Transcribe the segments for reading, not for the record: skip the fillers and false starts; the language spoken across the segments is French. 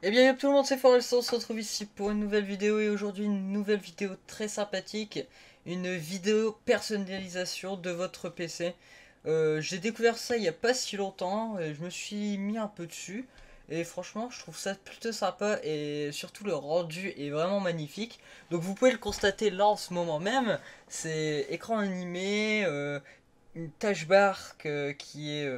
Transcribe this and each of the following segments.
Eh bien, tout le monde, c'est Forest, on se retrouve ici pour une nouvelle vidéo et aujourd'hui une nouvelle vidéo très sympathique, une vidéo personnalisation de votre PC. J'ai découvert ça il n'y a pas si longtemps et je me suis mis un peu dessus et franchement je trouve ça plutôt sympa et surtout le rendu est vraiment magnifique. Donc vous pouvez le constater là en ce moment même, c'est écran animé, une tâche bar qui est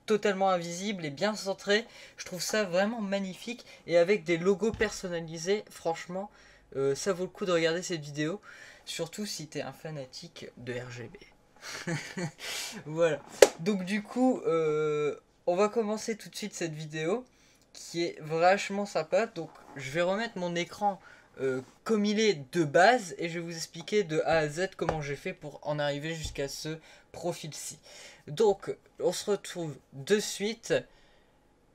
totalement invisible et bien centré. Je trouve ça vraiment magnifique et avec des logos personnalisés, franchement, ça vaut le coup de regarder cette vidéo, surtout si t'es un fanatique de RGB. Voilà. Donc du coup, on va commencer tout de suite cette vidéo qui est vachement sympa. Donc je vais remettre mon écran comme il est de base et je vais vous expliquer de A à Z comment j'ai fait pour en arriver jusqu'à ce profil-ci. Donc on se retrouve de suite.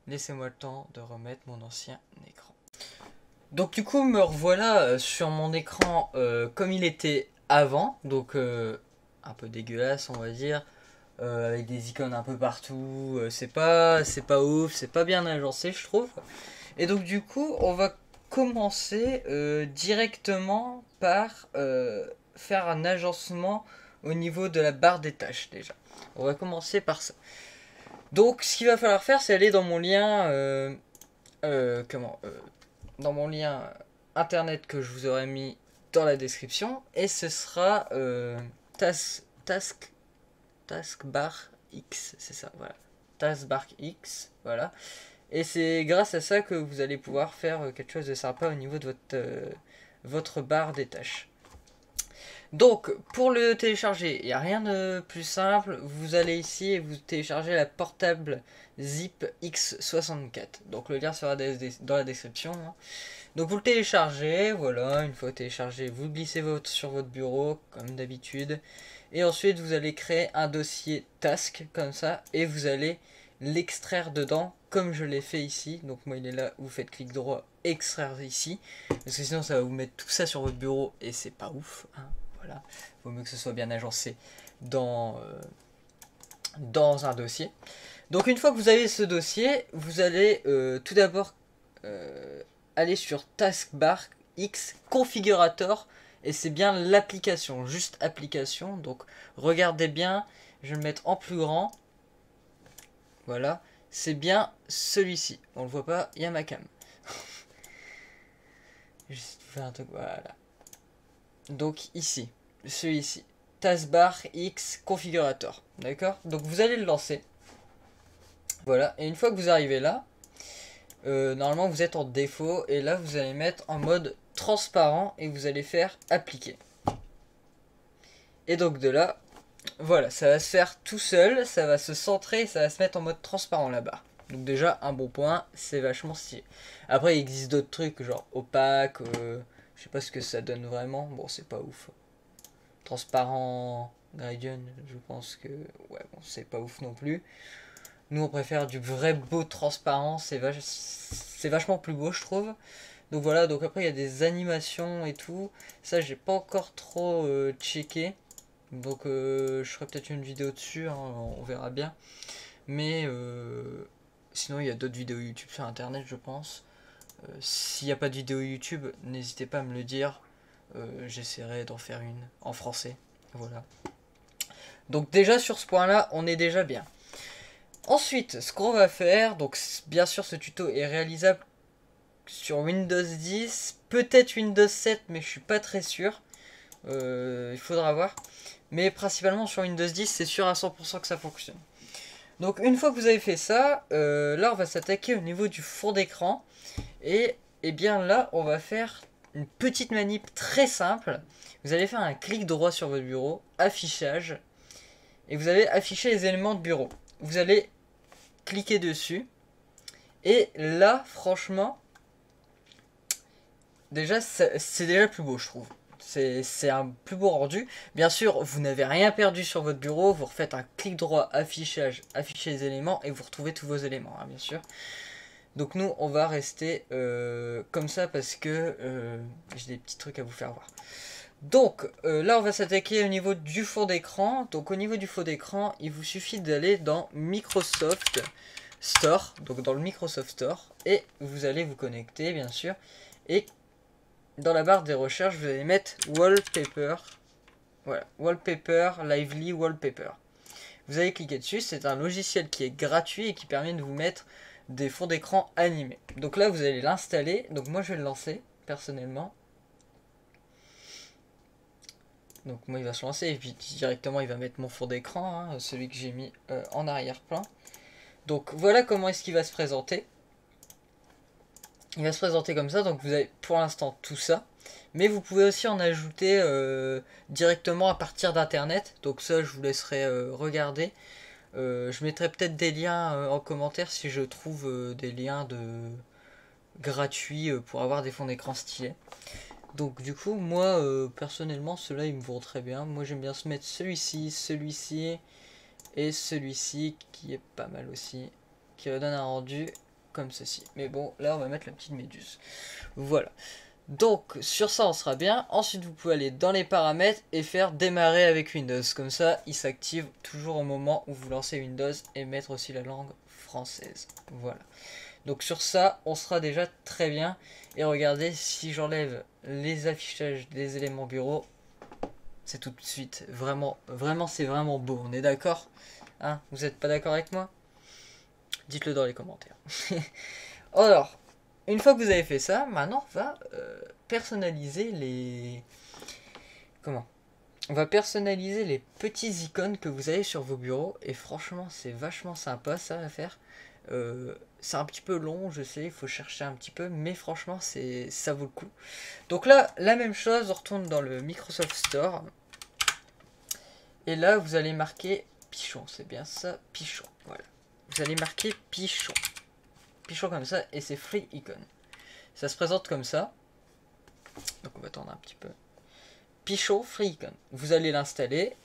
Laissez-moi le temps de remettre mon ancien écran. Donc du coup me revoilà sur mon écran comme il était avant. Donc un peu dégueulasse on va dire. Avec des icônes un peu partout. C'est pas ouf, c'est pas bien agencé je trouve. Et donc du coup on va commencer directement par faire un agencement au niveau de la barre des tâches déjà. On va commencer par ça. Donc ce qu'il va falloir faire c'est aller dans mon lien dans mon lien internet que je vous aurais mis dans la description et ce sera taskbar X, c'est ça, voilà. Taskbar X, voilà. Et c'est grâce à ça que vous allez pouvoir faire quelque chose de sympa au niveau de votre barre des tâches. Donc, pour le télécharger, il n'y a rien de plus simple. Vous allez ici et vous téléchargez la portable Zip X64. Donc, le lien sera dans la description. Hein. Donc, vous le téléchargez. Voilà, une fois téléchargé, vous le glissez sur votre bureau, comme d'habitude. Et ensuite, vous allez créer un dossier task, comme ça. Et vous allez l'extraire dedans, comme je l'ai fait ici. Donc, moi, il est là. Vous faites clic droit, extraire ici. Parce que sinon, ça va vous mettre tout ça sur votre bureau. Et c'est pas ouf. Hein. Voilà, il vaut mieux que ce soit bien agencé dans un dossier. Donc une fois que vous avez ce dossier, vous allez tout d'abord aller sur Taskbar X Configurator et c'est bien l'application, juste application. Donc regardez bien, je vais le mettre en plus grand. Voilà, c'est bien celui-ci. On le voit pas, il y a ma cam. Juste faire un truc, voilà. Donc ici, celui-ci, Taskbar X Configurator, d'accord. Donc vous allez le lancer, voilà, et une fois que vous arrivez là, normalement vous êtes en défaut, et là vous allez mettre en mode transparent, et vous allez faire appliquer. Et donc de là, voilà, ça va se faire tout seul, ça va se centrer, ça va se mettre en mode transparent là-bas. Donc déjà, un bon point, c'est vachement stylé. Après, il existe d'autres trucs, genre opaque, je sais pas ce que ça donne vraiment, bon c'est pas ouf. Transparent gradient, je pense que ouais bon c'est pas ouf non plus. Nous on préfère du vrai beau transparent, c'est vachement plus beau je trouve. Donc voilà, donc après il y a des animations et tout. Ça j'ai pas encore trop checké. Donc je ferai peut-être une vidéo dessus, hein, on verra bien. Mais sinon il y a d'autres vidéos YouTube sur internet je pense. S'il n'y a pas de vidéo YouTube, n'hésitez pas à me le dire. J'essaierai d'en faire une en français. Voilà. Donc déjà sur ce point là on est déjà bien. Ensuite ce qu'on va faire, donc bien sûr ce tuto est réalisable sur Windows 10, peut-être Windows 7 mais je suis pas très sûr. Il faudra voir. Mais principalement sur Windows 10 c'est sûr à 100% que ça fonctionne. Donc une fois que vous avez fait ça, là on va s'attaquer au niveau du fond d'écran. Et bien là on va faire une petite manip très simple. Vous allez faire un clic droit sur votre bureau, affichage, et vous allez afficher les éléments de bureau. Vous allez cliquer dessus, et là, franchement, déjà, c'est déjà plus beau, je trouve. C'est un plus beau rendu. Bien sûr, vous n'avez rien perdu sur votre bureau, vous refaites un clic droit, affichage, afficher les éléments, et vous retrouvez tous vos éléments, hein, bien sûr. Donc nous, on va rester comme ça parce que j'ai des petits trucs à vous faire voir. Donc là, on va s'attaquer au niveau du fond d'écran. Donc au niveau du fond d'écran, il vous suffit d'aller dans Microsoft Store, donc dans le Microsoft Store, et vous allez vous connecter bien sûr, et dans la barre des recherches vous allez mettre Wallpaper, voilà, Wallpaper, Lively Wallpaper. Vous allez cliquer dessus, c'est un logiciel qui est gratuit et qui permet de vous mettre des fonds d'écran animés. Donc là vous allez l'installer, donc moi je vais le lancer personnellement. Donc moi il va se lancer et puis directement il va mettre mon fond d'écran, hein, celui que j'ai mis en arrière-plan. Donc voilà comment est-ce qu'il va se présenter. Il va se présenter comme ça, donc vous avez pour l'instant tout ça. Mais vous pouvez aussi en ajouter directement à partir d'internet. Donc ça je vous laisserai regarder. Je mettrai peut-être des liens en commentaire si je trouve des liens gratuits pour avoir des fonds d'écran stylés. Donc du coup moi personnellement ceux-là ils me vont très bien. Moi j'aime bien se mettre celui-ci et celui-ci qui est pas mal aussi, qui donne un rendu comme ceci. Mais bon, là on va mettre la petite méduse. Voilà. Donc sur ça on sera bien. Ensuite vous pouvez aller dans les paramètres et faire démarrer avec Windows. Comme ça il s'active toujours au moment où vous lancez Windows et mettre aussi la langue française. Voilà. Donc sur ça on sera déjà très bien. Et regardez, si j'enlève les affichages des éléments bureau, c'est tout de suite vraiment, vraiment c'est vraiment beau, on est d'accord? Hein, vous n'êtes pas d'accord avec moi? Dites-le dans les commentaires. Alors, une fois que vous avez fait ça, maintenant on va personnaliser les... Comment? On va personnaliser les petits icônes que vous avez sur vos bureaux. Et franchement, c'est vachement sympa ça à faire. C'est un petit peu long, je sais, il faut chercher un petit peu. Mais franchement, ça vaut le coup. Donc là, la même chose, on retourne dans le Microsoft Store. Et là, vous allez marquer Pichon, c'est bien ça, Pichon, voilà. Vous allez marquer Pichon. Pichon comme ça, et c'est Free Icon. Ça se présente comme ça. Donc on va attendre un petit peu. Pichon Free Icon. Vous allez l'installer,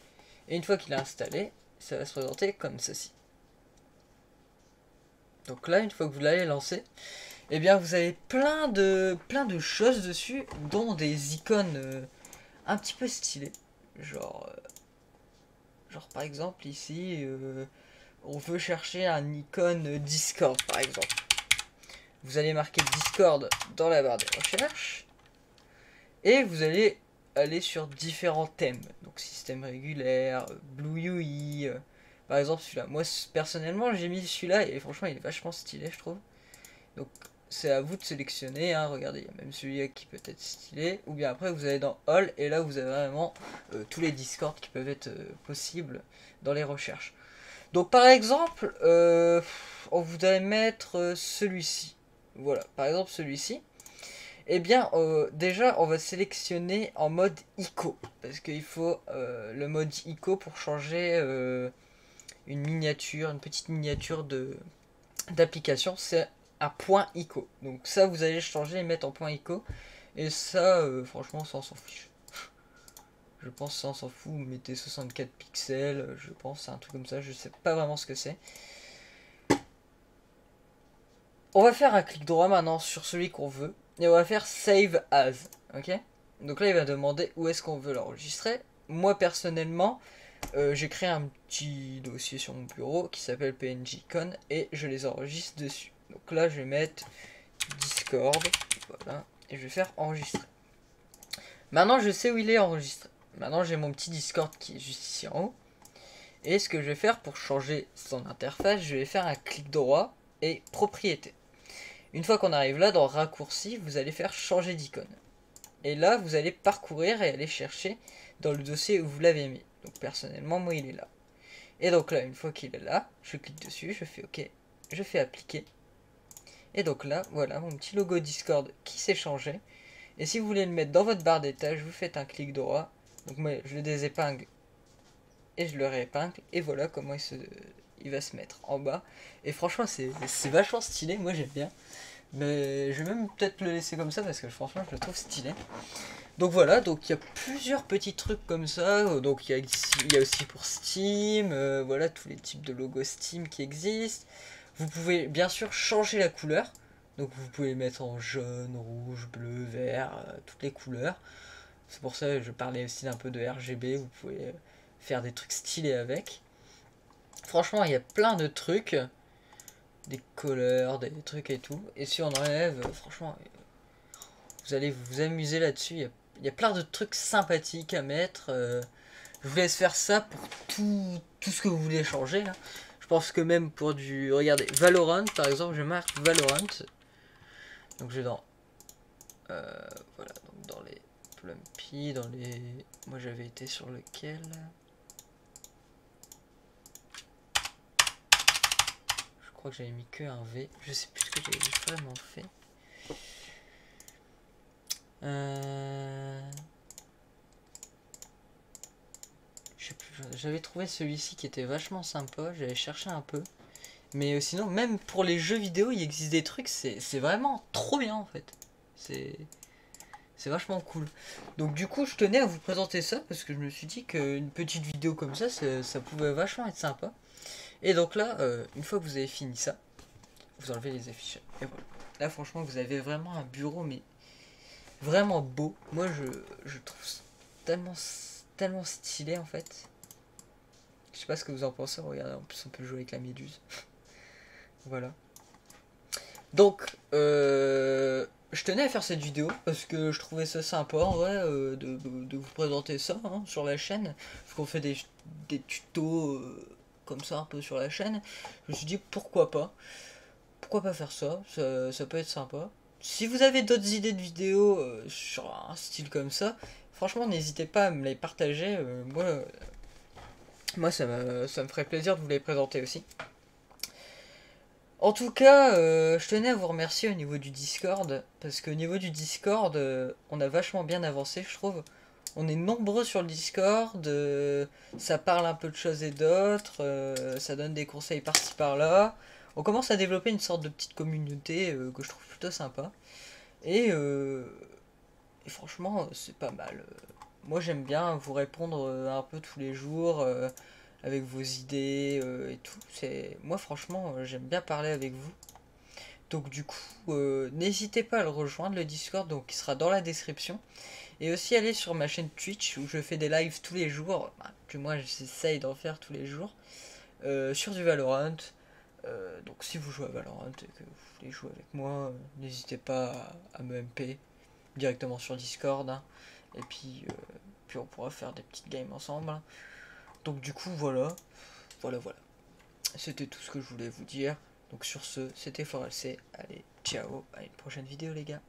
et une fois qu'il est installé, ça va se présenter comme ceci. Donc là, une fois que vous l'avez lancé, eh bien vous avez plein de choses dessus, dont des icônes un petit peu stylées. Genre par exemple ici, on veut chercher un icône Discord par exemple. Vous allez marquer Discord dans la barre des recherches. Et vous allez aller sur différents thèmes. Donc système régulaire, Blue UI. Par exemple celui-là. Moi personnellement j'ai mis celui-là et franchement il est vachement stylé je trouve. Donc c'est à vous de sélectionner. Hein. Regardez, il y a même celui-là qui peut être stylé. Ou bien après vous allez dans All et là vous avez vraiment tous les Discords qui peuvent être possibles dans les recherches. Donc par exemple, on voudrait mettre celui-ci. Voilà, par exemple celui-ci. Eh bien, déjà, on va sélectionner en mode ICO. Parce qu'il faut le mode ICO pour changer une miniature, une petite miniature d'application. C'est un point ICO. Donc ça, vous allez changer et mettre en point ICO. Et ça, franchement, ça on s'en fiche. Je pense que ça on s'en fout. Vous mettez 64 pixels, je pense, c'est un truc comme ça. Je sais pas vraiment ce que c'est. On va faire un clic droit maintenant sur celui qu'on veut. Et on va faire Save As. Ok. Donc là, il va demander où est-ce qu'on veut l'enregistrer. Moi, personnellement, j'ai créé un petit dossier sur mon bureau qui s'appelle PNG-Icon et je les enregistre dessus. Donc là, je vais mettre Discord. Voilà. Et je vais faire enregistrer. Maintenant, je sais où il est enregistré. Maintenant, j'ai mon petit Discord qui est juste ici en haut. Et ce que je vais faire pour changer son interface, je vais faire un clic droit et propriété. Une fois qu'on arrive là, dans raccourci, vous allez faire changer d'icône. Et là, vous allez parcourir et aller chercher dans le dossier où vous l'avez mis. Donc personnellement, moi, il est là. Et donc là, une fois qu'il est là, je clique dessus, je fais OK, je fais appliquer. Et donc là, voilà mon petit logo Discord qui s'est changé. Et si vous voulez le mettre dans votre barre d'étage, vous faites un clic droit. Donc moi, je le désépingle et je le réépingle. Et voilà comment il va se mettre en bas. Et franchement, c'est vachement stylé, moi j'aime bien. Mais je vais même peut-être le laisser comme ça parce que franchement, je le trouve stylé. Donc voilà, donc il y a plusieurs petits trucs comme ça. Donc il y a aussi pour Steam, voilà tous les types de logos Steam qui existent. Vous pouvez bien sûr changer la couleur. Donc vous pouvez mettre en jaune, rouge, bleu, vert, toutes les couleurs. C'est pour ça que je parlais aussi d'un peu de RGB. Vous pouvez faire des trucs stylés avec. Franchement, il y a plein de trucs. des couleurs, des trucs et tout. Et si on enlève, franchement, vous allez vous amuser là-dessus. Il y a plein de trucs sympathiques à mettre. Je vous laisse faire ça pour tout ce que vous voulez changer là. Je pense que même pour du... Regardez, Valorant par exemple, je marque Valorant. Donc je vais dans... voilà, donc dans les Plumpy, dans les... Moi j'avais été sur lequel? Je crois que j'avais mis que un V. Je sais plus ce que j'avais vraiment fait. Je sais plus, j'avais trouvé celui-ci qui était vachement sympa, j'avais cherché un peu. Mais sinon, même pour les jeux vidéo, il existe des trucs, c'est vraiment trop bien en fait. C'est vachement cool. Donc du coup, je tenais à vous présenter ça parce que je me suis dit qu'une petite vidéo comme ça pouvait vachement être sympa. Et donc là, une fois que vous avez fini ça, vous enlevez les affiches. Et voilà. Là, franchement, vous avez vraiment un bureau, mais vraiment beau. Moi, je trouve ça tellement stylé en fait. Je sais pas ce que vous en pensez. Regardez, en plus, on peut jouer avec la méduse. Voilà. Donc, je tenais à faire cette vidéo parce que je trouvais ça sympa en vrai de vous présenter ça hein, sur la chaîne. Parce qu'on fait des tutos comme ça un peu sur la chaîne. Je me suis dit pourquoi pas. Pourquoi pas faire ça peut être sympa. Si vous avez d'autres idées de vidéos sur un style comme ça, franchement n'hésitez pas à me les partager. Moi ça me ferait plaisir de vous les présenter aussi. En tout cas, je tenais à vous remercier au niveau du Discord, parce qu'au niveau du Discord, on a vachement bien avancé, je trouve. On est nombreux sur le Discord, ça parle un peu de choses et d'autres, ça donne des conseils par-ci par-là. On commence à développer une sorte de petite communauté que je trouve plutôt sympa. Et franchement, c'est pas mal. Moi, j'aime bien vous répondre un peu tous les jours avec vos idées et tout. Moi, franchement, j'aime bien parler avec vous. Donc, du coup, n'hésitez pas à le rejoindre, le Discord, donc, qui sera dans la description. Et aussi, aller sur ma chaîne Twitch où je fais des lives tous les jours. Bah, du moins, j'essaye d'en faire tous les jours. Sur du Valorant. Donc, si vous jouez à Valorant et que vous voulez jouer avec moi, n'hésitez pas à me MP directement sur Discord. Hein. Et puis on pourra faire des petites games ensemble. Hein. Donc du coup voilà. Voilà. C'était tout ce que je voulais vous dire. Donc sur ce, c'était ForLC. Allez, ciao, à une prochaine vidéo les gars.